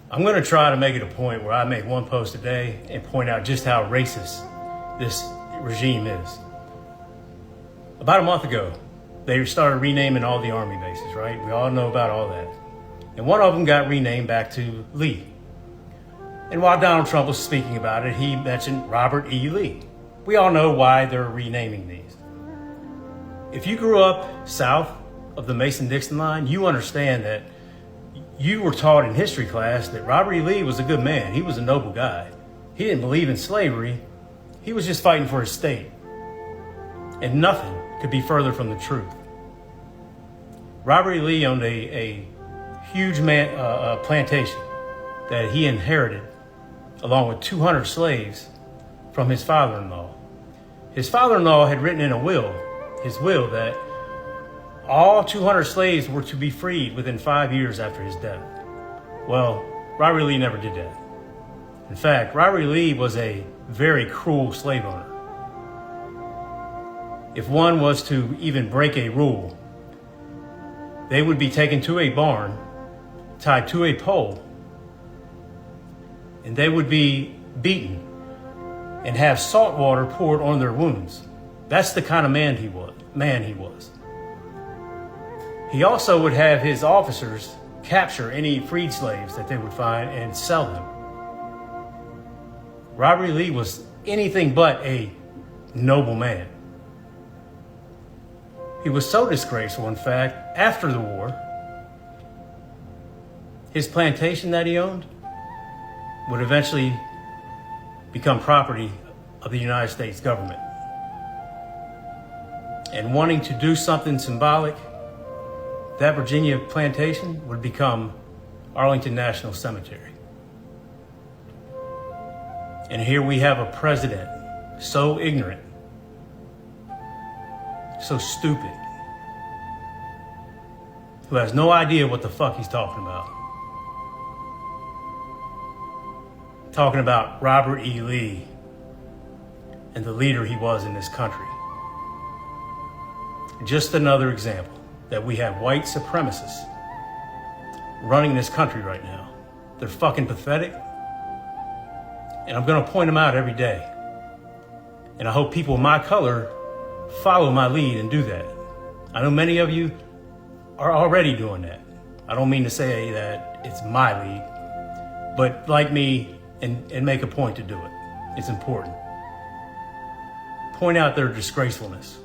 I'm going to try to make it a point where I make one post a day and point out just how racist this regime is. About a month ago, they started renaming all the Army bases, right? We all know about all that. And one of them got renamed back to Lee. And while Donald Trump was speaking about it, he mentioned Robert E. Lee. We all know why they're renaming these. If you grew up south of the Mason-Dixon line, you understand that you were taught in history class that Robert E. Lee was a good man. He was a noble guy. He didn't believe in slavery. He was just fighting for his state. And nothing could be further from the truth. Robert E. Lee owned a huge plantation that he inherited along with 200 slaves from his father-in-law. His father-in-law had written in his will that all 200 slaves were to be freed within 5 years after his death. Well, Robert E. Lee never did that. In fact, Robert E. Lee was a very cruel slave owner. If one was to even break a rule, they would be taken to a barn, tied to a pole, and they would be beaten and have salt water poured on their wounds. That's the kind of man he was. He also would have his officers capture any freed slaves that they would find and sell them. Robert E. Lee was anything but a noble man. He was so disgraceful, in fact, after the war, his plantation that he owned would eventually become property of the United States government. And wanting to do something symbolic, that Virginia plantation would become Arlington National Cemetery. And here we have a president so ignorant, so stupid, who has no idea what the fuck he's talking about. Talking about Robert E. Lee and the leader he was in this country. Just another example that we have white supremacists running this country right now. They're fucking pathetic. And I'm going to point them out every day. And I hope people of my color follow my lead and do that. I know many of you are already doing that. I don't mean to say that it's my lead, but like me and make a point to do it. It's important. Point out their disgracefulness.